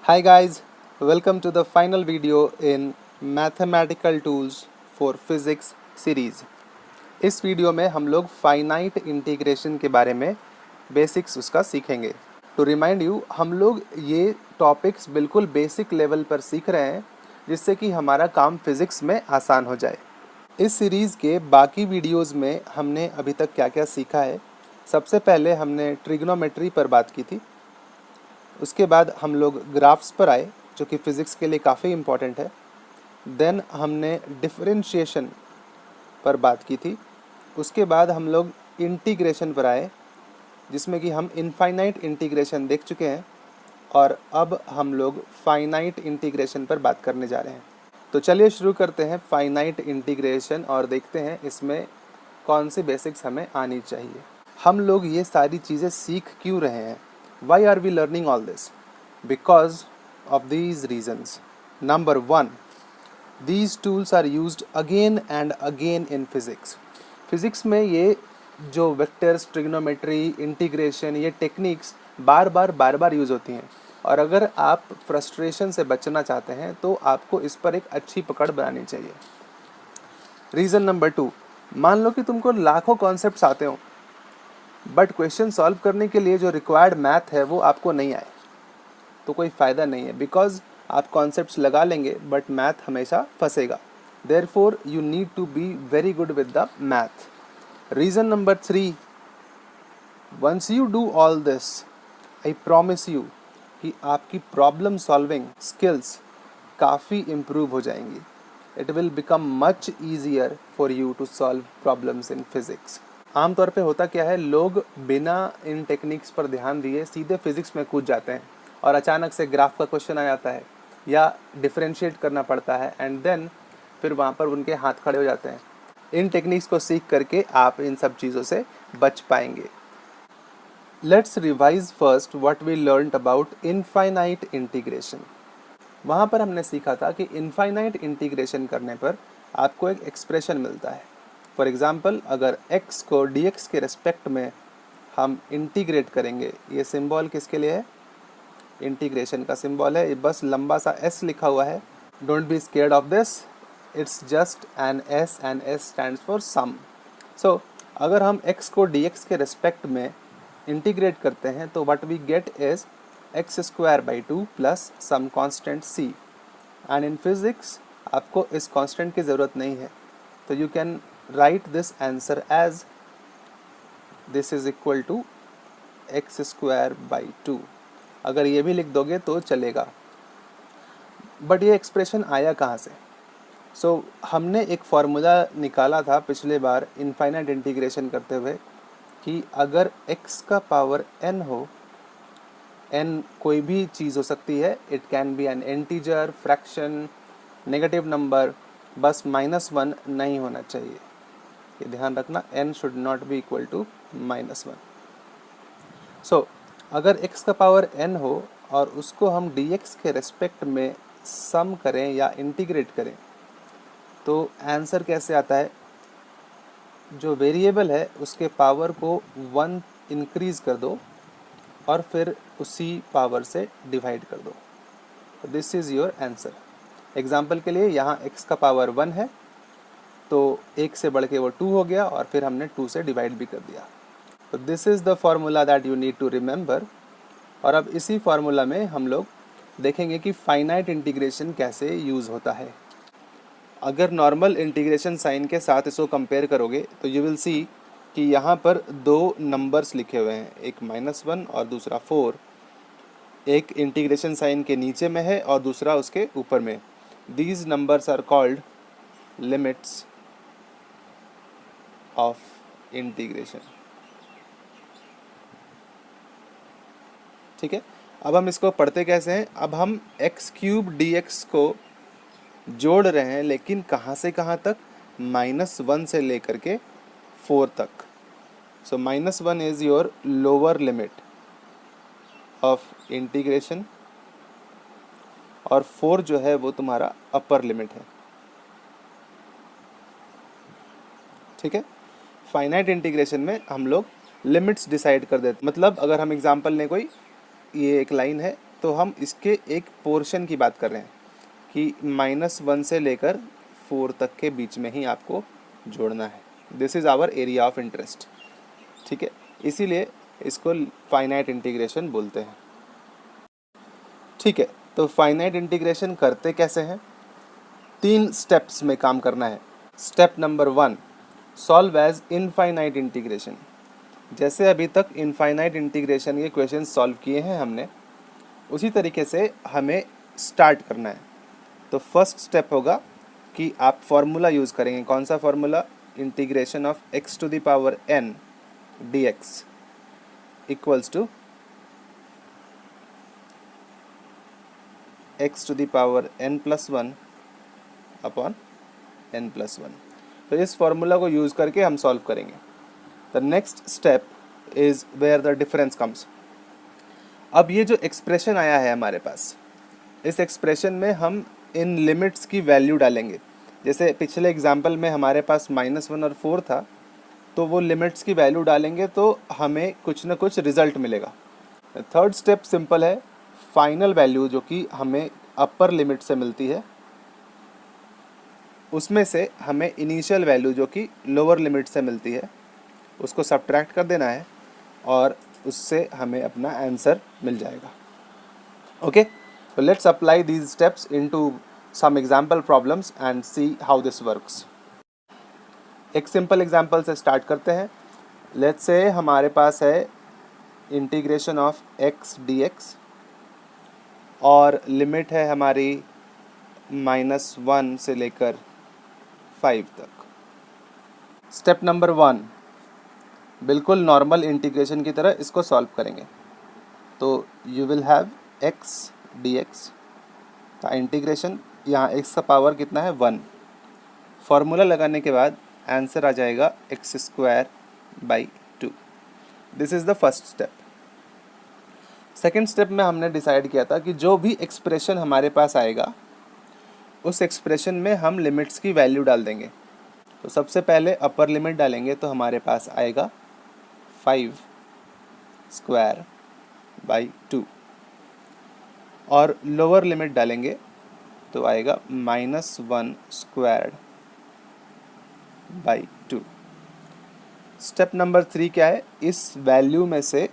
Hi guys, welcome to the final video in Mathematical Tools for Physics series. इस video में हम लोग finite integration के बारे में बेसिक्स उसका सीखेंगे। टू रिमाइंड यू, हम लोग ये टॉपिक्स बिल्कुल बेसिक लेवल पर सीख रहे हैं जिससे कि हमारा काम फिज़िक्स में आसान हो जाए। इस सीरीज़ के बाकी वीडियोस में हमने अभी तक क्या क्या सीखा है। सबसे पहले हमने ट्रिग्नोमेट्री पर बात की थी, उसके बाद हम लोग ग्राफ्स पर आए जो कि फ़िज़िक्स के लिए काफ़ी इम्पॉर्टेंट है। देन हमने डिफरेंशिएशन पर बात की थी। उसके बाद हम लोग इंटीग्रेशन पर आए जिसमें कि हम इनफाइनाइट इंटीग्रेशन देख चुके हैं और अब हम लोग फाइनाइट इंटीग्रेशन पर बात करने जा रहे हैं। तो चलिए शुरू करते हैं फाइनाइट इंटीग्रेशन और देखते हैं इसमें कौन सी बेसिक्स हमें आनी चाहिए। हम लोग ये सारी चीज़ें सीख क्यों रहे हैं? Why are we learning all this? Because of these reasons. Number one, these tools are used again and again in physics. Physics में ये जो वेक्टर्स, ट्रिग्नोमेट्री, इंटीग्रेशन, ये टेक्निक्स बार बार यूज़ होती हैं और अगर आप फ्रस्ट्रेशन से बचना चाहते हैं तो आपको इस पर एक अच्छी पकड़ बनानी चाहिए। रीज़न नंबर टू, मान लो कि तुमको लाखों कॉन्सेप्ट्स आते हो बट क्वेश्चन सॉल्व करने के लिए जो रिक्वायर्ड मैथ है वो आपको नहीं आए तो कोई फ़ायदा नहीं है, बिकॉज आप कॉन्सेप्ट्स लगा लेंगे बट मैथ हमेशा फंसेगा। Therefore you need to be very good with the math. Reason number three, once you do all this I promise you कि आपकी प्रॉब्लम सॉल्विंग स्किल्स काफ़ी इम्प्रूव हो जाएंगी। It will become much easier for you to solve problems in physics. आमतौर पे होता क्या है, लोग बिना इन टेक्निक्स पर ध्यान दिए सीधे फिज़िक्स में कूद जाते हैं और अचानक से ग्राफ का क्वेश्चन आ जाता है या डिफरेंशिएट करना पड़ता है एंड देन फिर वहाँ पर उनके हाथ खड़े हो जाते हैं। इन टेक्निक्स को सीख करके आप इन सब चीज़ों से बच पाएंगे। Let's revise first what we learned about infinite integration. वहाँ पर हमने सीखा था कि इनफाइनाइट इंटीग्रेशन करने पर आपको एक एक्सप्रेशन मिलता है। फॉर एग्ज़ाम्पल, अगर x को dx के रेस्पेक्ट में हम इंटीग्रेट करेंगे, ये सिंबल किसके लिए है? इंटीग्रेशन का सिंबल है, ये बस लंबा सा s लिखा हुआ है। Don't be scared of this, it's just an s and s stands for sum. So अगर हम x को dx के रेस्पेक्ट में इंटीग्रेट करते हैं तो what we get is x square by 2 plus some constant c। And in physics आपको इस कॉन्स्टेंट की ज़रूरत नहीं है, तो you can write this answer as this is equal to x square by 2। अगर ये भी लिख दोगे तो चलेगा। बट ये एक्सप्रेशन आया कहाँ से? हमने एक फार्मूला निकाला था पिछले बार इनफाइनाइट इंटीग्रेशन करते हुए कि अगर x का पावर n हो, n कोई भी चीज़ हो सकती है, it can be an integer, fraction, negative number, बस -1 नहीं होना चाहिए। ये ध्यान रखना, n should not be equal to -1। So अगर x का पावर n हो और उसको हम dx के रेस्पेक्ट में सम करें या इंटीग्रेट करें तो आंसर कैसे आता है? जो वेरिएबल है उसके पावर को 1 इंक्रीज़ कर दो और फिर उसी पावर से डिवाइड कर दो। This is your answer. Example के लिए यहाँ x का पावर 1 है तो 1 से बढ़ के वो 2 हो गया और फिर हमने 2 से डिवाइड भी कर दिया। तो this is the formula that you need to remember. और अब इसी फार्मूला में हम लोग देखेंगे कि फाइनाइट इंटीग्रेशन कैसे यूज़ होता है। अगर नॉर्मल इंटीग्रेशन साइन के साथ इसको कंपेयर करोगे तो यू विल सी कि यहाँ पर दो नंबर्स लिखे हुए हैं, एक -1 और दूसरा 4। एक इंटीग्रेशन साइन के नीचे में है और दूसरा उसके ऊपर में। These numbers are called limits of integration. ठीक है, अब हम इसको पढ़ते कैसे हैं? अब हम x³ dx को जोड़ रहे हैं, लेकिन कहाँ से कहाँ तक? -1 से लेकर के 4 तक। सो -1 is your lower limit of integration और 4 जो है वो तुम्हारा अपर लिमिट है। ठीक है, फाइनाइट इंटीग्रेशन में हम लोग लिमिट्स डिसाइड कर देते। मतलब अगर हम एग्जांपल लें कोई, ये एक लाइन है तो हम इसके एक पोर्शन की बात कर रहे हैं कि -1 से लेकर 4 तक के बीच में ही आपको जोड़ना है। This is our area of interest, ठीक है, इसीलिए इसको फाइनाइट इंटीग्रेशन बोलते हैं। ठीक है, तो फाइनाइट इंटीग्रेशन करते कैसे हैं? 3 स्टेप्स में काम करना है। Step number 1, solve as infinite integration. जैसे अभी तक इनफाइनाइट इंटीग्रेशन के क्वेश्चन सॉल्व किए हैं हमने, उसी तरीके से हमें स्टार्ट करना है। तो फर्स्ट स्टेप होगा कि आप फॉर्मूला यूज़ करेंगे। कौन सा formula? Integration of x to the power n dx equals to x to the power n plus 1 upon n plus 1। तो इस फॉर्मूला को यूज़ करके हम सॉल्व करेंगे। The next step is where the difference comes. अब ये जो expression आया है हमारे पास, इस एक्सप्रेशन में हम इन लिमिट्स की वैल्यू डालेंगे। जैसे पिछले एग्जाम्पल में हमारे पास -1 और 4 था, तो वो लिमिट्स की वैल्यू डालेंगे तो हमें कुछ ना कुछ रिजल्ट मिलेगा। थर्ड स्टेप सिंपल है, फाइनल वैल्यू जो कि हमें अपर लिमिट से मिलती है, उसमें से हमें इनिशियल वैल्यू जो कि लोअर लिमिट से मिलती है उसको सब्ट्रैक्ट कर देना है और उससे हमें अपना आंसर मिल जाएगा। Okay, so let's apply these steps into some example problems and see how this works. एक सिंपल एग्जाम्पल से स्टार्ट करते हैं। लेट्स से हमारे पास है इंटीग्रेशन ऑफ x dx और लिमिट है हमारी -1 से लेकर 5 तक। स्टेप नंबर 1, बिल्कुल नॉर्मल इंटीग्रेशन की तरह इसको सॉल्व करेंगे। तो you will have x dx का इंटीग्रेशन, यहाँ x का पावर कितना है? 1। फॉर्मूला लगाने के बाद आंसर आ जाएगा x² 2। This is the first step. Second step में हमने डिसाइड किया था कि जो भी एक्सप्रेशन हमारे पास आएगा उस एक्सप्रेशन में हम लिमिट्स की वैल्यू डाल देंगे। तो सबसे पहले अपर लिमिट डालेंगे तो हमारे पास आएगा 5² 2 और लोअर लिमिट डालेंगे तो आएगा -1² 2। स्टेप नंबर 3 क्या है? इस वैल्यू में से,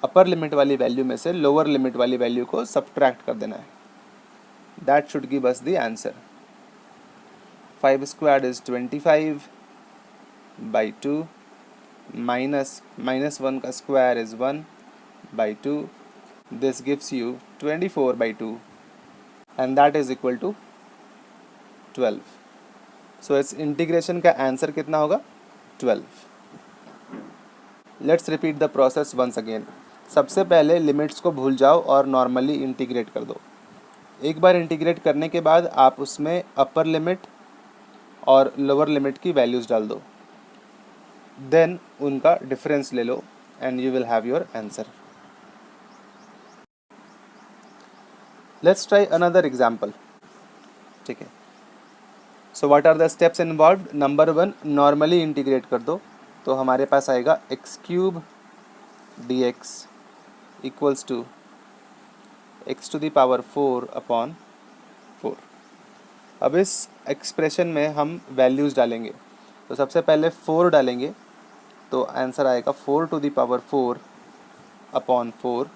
अपर लिमिट वाली वैल्यू में से लोअर लिमिट वाली वैल्यू को सब्ट्रैक्ट कर देना है। That should give us the answer. 5² is 25/2 -1 का square is 1/2। This gives you 24/2 and that is equal to 12. So इस इंटीग्रेशन का आंसर कितना होगा? 12। Let's repeat the process once again. सबसे पहले लिमिट्स को भूल जाओ और नॉर्मली इंटीग्रेट कर दो। एक बार इंटीग्रेट करने के बाद आप उसमें अपर लिमिट और लोअर लिमिट की वैल्यूज़ डाल दो, देन उनका डिफरेंस ले लो and you will have your answer. Let's try another example. ठीक है, so what are the steps involved? Number 1, normally integrate कर दो तो हमारे पास आएगा x³ dx equals to x to the power 4/4। अब इस एक्सप्रेशन में हम वैल्यूज़ डालेंगे। तो सबसे पहले 4 डालेंगे तो आंसर आएगा 4 टू द पावर 4/4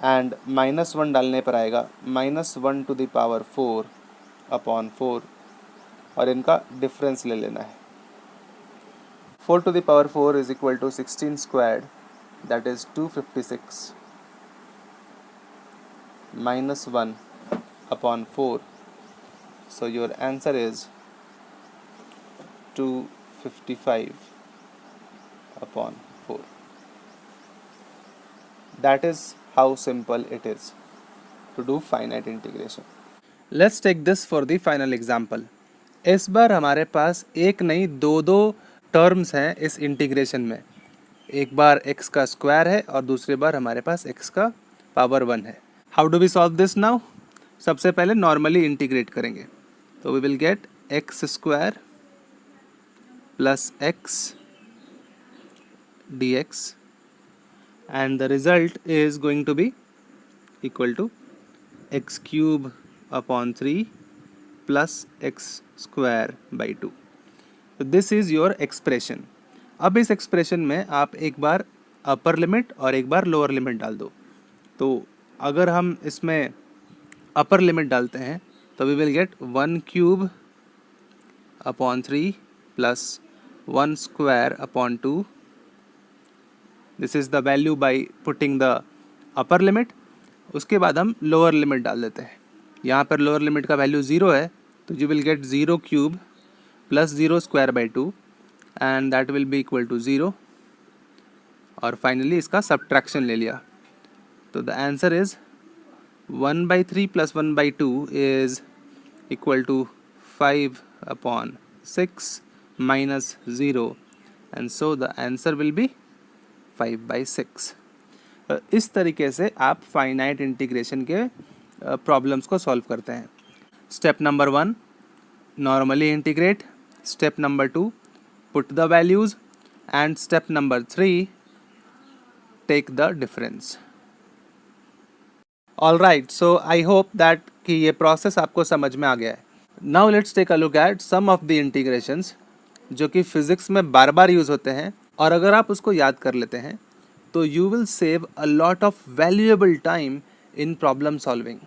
एंड -1 डालने पर आएगा -1 टू द पावर 4/4 और इनका डिफरेंस ले लेना है। 4 to the power 4 is equal to 16², that is 256 -1/4, so your answer is 255/4. That is how simple it is to do finite integration. Let's take this for the final example. इस बार हमारे पास एक नहीं दो टर्म्स हैं इस इंटीग्रेशन में। एक बार x का स्क्वायर है और दूसरी बार हमारे पास x का पावर 1 है। How do we solve this now? सबसे पहले नॉर्मली इंटीग्रेट करेंगे तो we will get x² plus x dx and the result is going to be equal to x cube upon 3 plus x square by 2. तो this is your expression. अब इस expression में आप एक बार अपर लिमिट और एक बार लोअर लिमिट डाल दो. तो अगर हम इसमें अपर लिमिट डालते हैं तो we will get 1 cube upon 3 plus 1 square upon 2. This is the value by putting the upper limit. उसके बाद हम लोअर लिमिट डाल देते हैं. यहाँ पर लोअर लिमिट का वैल्यू 0 है, तो you will get 0 cube plus 0 square by 2 and that will be equal to 0. और फाइनली इसका सब्ट्रैक्शन ले लिया, तो the answer is 1/3 plus 1/2 is equal to 5 upon 6 minus 0 and so the answer will be 5/6. इस तरीके से आप फाइनाइट इंटीग्रेशन के प्रॉब्लम्स को सॉल्व करते हैं. Step number 1, normally integrate. Step number 2, put the values. And step number 3, take the difference. All right, so I hope that कि ये प्रोसेस आपको समझ में आ गया है. Now let's take a look at some of the integrations जो कि फिज़िक्स में बार बार यूज़ होते हैं, और अगर आप उसको याद कर लेते हैं तो you will save a lot of valuable time in problem solving.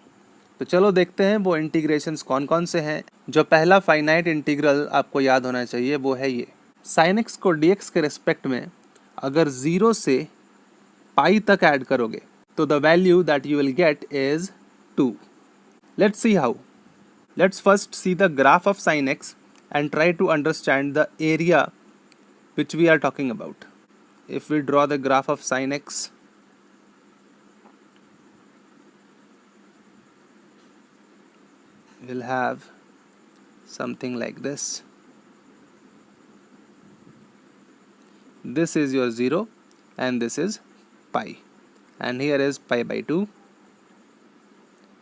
तो चलो देखते हैं वो इंटीग्रेशंस कौन कौन से हैं. जो पहला फाइनाइट इंटीग्रल आपको याद होना चाहिए वो है ये. साइन एक्स को डी एक्स के रिस्पेक्ट में अगर 0 से पाई तक ऐड करोगे तो the value that you will get is 2. Let's see how. Let's first see the graph of sine x and try to understand the area which we are talking about. If we draw the graph of sin x, we'll have something like this. This is your 0 and this is pi, and here is pi by 2,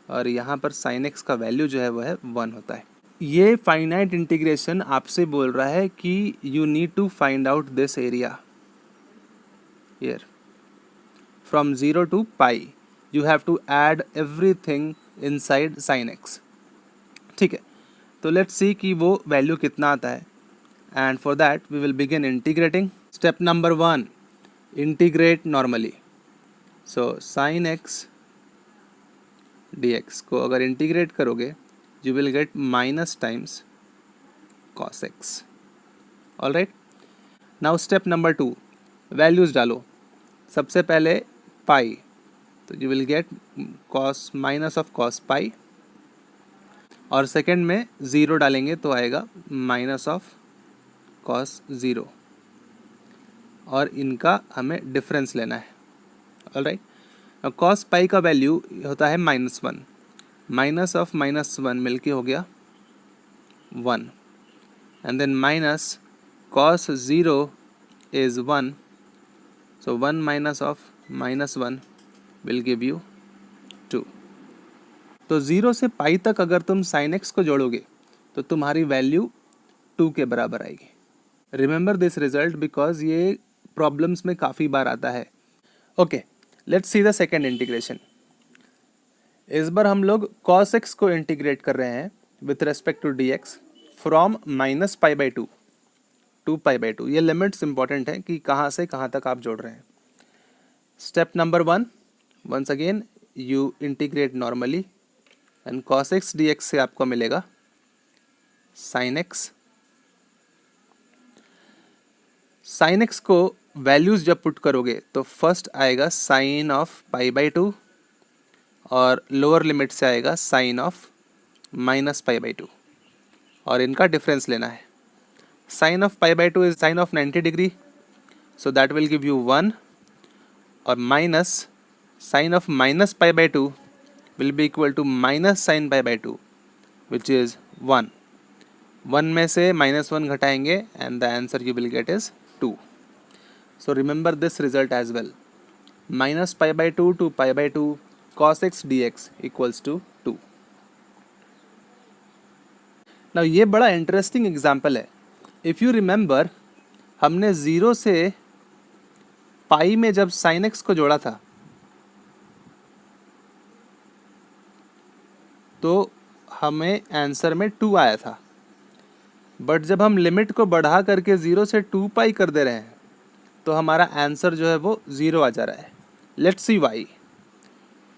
और यहाँ पर sin x का value जो है वो है 1 होता है. ये फाइनाइट इंटीग्रेशन आपसे बोल रहा है कि you need to find out this area here from 0 to pi. You have to add everything inside sine x. ठीक है, तो लेट्स सी कि वो वैल्यू कितना आता है. And for that we will begin integrating. Step number 1, integrate normally. So sine x d x को अगर इंटीग्रेट करोगे you will get minus times cos x. all right, now step number 2, values डालो. सबसे पहले पाई, तो you will get cos minus of cos pi, और second में 0 डालेंगे तो आएगा माइनस ऑफ cos 0, और इनका हमें डिफरेंस लेना है. ऑल राइट, cos pi का वैल्यू होता है -1. माइनस ऑफ -1 मिलके हो गया 1, and then minus cos 0 is 1, so 1 minus of -1 will give you 2. तो 0 से पाई तक अगर तुम साइन एक्स को जोड़ोगे तो तुम्हारी वैल्यू 2 के बराबर आएगी. रिमेंबर दिस रिजल्ट बिकॉज ये प्रॉब्लम्स में काफ़ी बार आता है. Okay, let's see the second integration. इस बार हम लोग cos x को इंटीग्रेट कर रहे हैं with respect to dx from -π/2 to π/2. ये लिमिट्स इंपॉर्टेंट है कि कहाँ से कहाँ तक आप जोड़ रहे हैं. Step number 1, once again you integrate normally and cos x dx से आपको मिलेगा sin x. sin x को वैल्यूज जब पुट करोगे तो फर्स्ट आएगा साइन ऑफ π/2, और लोअर लिमिट से आएगा साइन ऑफ -π/2, और इनका डिफरेंस लेना है. Sine of π/2 is sine of 90 degree, so that will give you 1, और minus sine of -π/2 will be equal to minus sine π/2 which is 1. 1 में से -1 घटाएंगे and the answer you will get is 2. So remember this result as well. -π/2 to π/2 cos x dx equals to 2. Now ये बड़ा interesting example है. If you remember, हमने 0 से पाई में जब साइन एक्स को जोड़ा था तो हमें आंसर में 2 आया था, बट जब हम लिमिट को बढ़ा करके 0 से 2 पाई कर दे रहे हैं तो हमारा आंसर जो है वो 0 आ जा रहा है। Let's see why.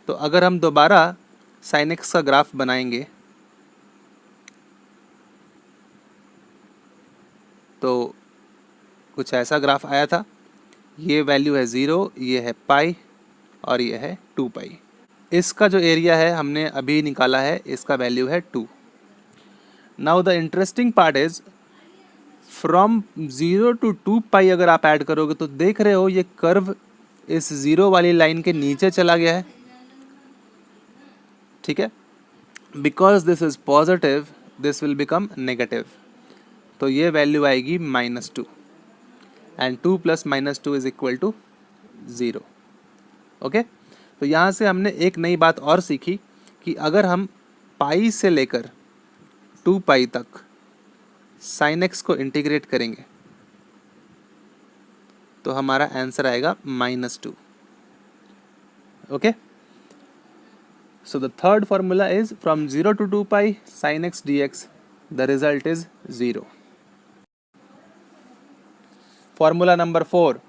तो अगर हम दोबारा साइन एक्स का ग्राफ बनाएंगे तो कुछ ऐसा ग्राफ आया था। ये वैल्यू है 0, ये है पाई और ये है 2 पाई। इसका जो एरिया है हमने अभी निकाला है, इसका वैल्यू है 2। Now the interesting part is from 0 to 2 पाई अगर आप ऐड करोगे तो देख रहे हो ये कर्व इस 0 वाली लाइन के नीचे चला गया है, ठीक है। Because this is positive this will become negative, तो ये वैल्यू आएगी -2 and 2 + -2 is equal to 0। Okay, तो यहाँ से हमने एक नई बात और सीखी कि अगर हम पाई से लेकर 2 पाई तक साइन एक्स को इंटीग्रेट करेंगे तो हमारा आंसर आएगा -2। Okay, so the third formula is from 0 to 2 pi sine x dx, the result is 0। Formula number 4,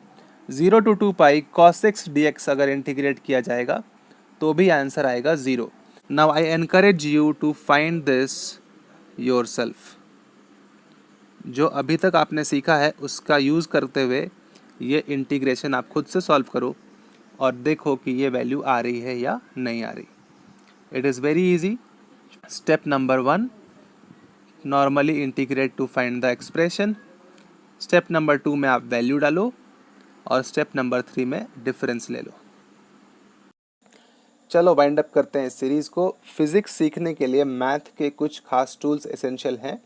0 to 2 पाई cos x dx अगर इंटीग्रेट किया जाएगा तो भी आंसर आएगा 0। Now I encourage you to find this yourself. जो अभी तक आपने सीखा है उसका यूज़ करते हुए ये इंटीग्रेशन आप खुद से सॉल्व करो और देखो कि ये वैल्यू आ रही है या नहीं आ रही। It is very easy. Step number 1, normally integrate to find the expression. Step number 2 में आप वैल्यू डालो और स्टेप नंबर 3 में डिफरेंस ले लो। चलो वाइंड अप करते हैं इस सीरीज़ को। फिज़िक्स सीखने के लिए मैथ के कुछ खास टूल्स एसेंशियल हैं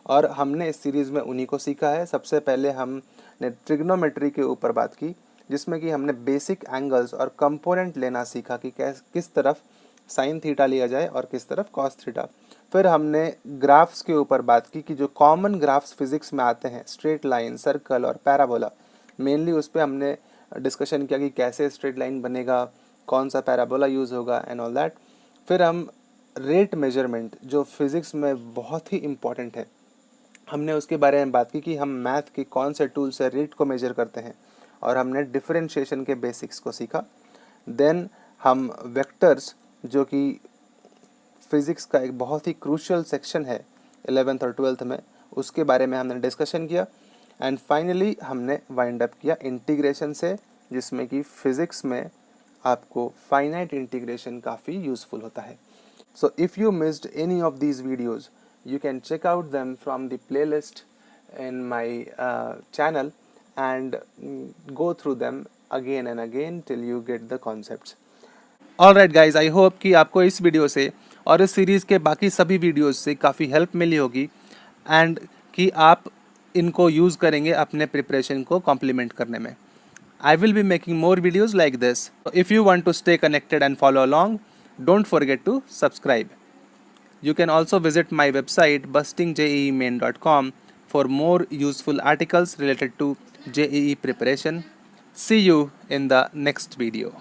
और हमने इस सीरीज़ में उन्हीं को सीखा है। सबसे पहले हमने ट्रिग्नोमेट्री के ऊपर बात की, जिसमें कि हमने बेसिक एंगल्स और कंपोनेंट लेना सीखा कि किस तरफ साइन थीटा लिया जाए और किस तरफ कॉस थीटा। फिर हमने ग्राफ्स के ऊपर बात की कि जो कॉमन ग्राफ्स फिज़िक्स में आते हैं, स्ट्रेट लाइन, सर्कल और पैराबोला, मेनली उस पर हमने डिस्कशन किया कि कैसे स्ट्रेट लाइन बनेगा, कौन सा पैराबोला यूज़ होगा एंड ऑल दैट। फिर हम रेट मेजरमेंट जो फिज़िक्स में बहुत ही इम्पॉर्टेंट है, हमने उसके बारे में बात की कि हम मैथ के कौन से टूल से रेट को मेजर करते हैं और हमने डिफरेंशिएशन के बेसिक्स को सीखा। देन हम वेक्टर्स, जो कि फिज़िक्स का एक बहुत ही क्रूशियल सेक्शन है 11th और 12th में, उसके बारे में हमने डिस्कशन किया। एंड फाइनली हमने वाइंड अप किया इंटीग्रेशन से, जिसमें कि फ़िज़िक्स में आपको फाइनाइट इंटीग्रेशन काफ़ी यूज़फुल होता है। So if you missed any of these videos you can check out them from the playlist in my channel and go through them again and again till you get the concepts. Alright guys, I hope कि आपको इस video से और इस series के बाकी सभी videos से काफ़ी हेल्प मिली होगी एंड कि आप इनको यूज़ करेंगे अपने प्रिपरेशन को कॉम्प्लीमेंट करने में। I will be making more videos like this. So if you want to stay connected and follow along, don't forget to subscribe. You can also visit my website bustingjeemain.com for more useful articles related to JEE preparation. See you in the next video.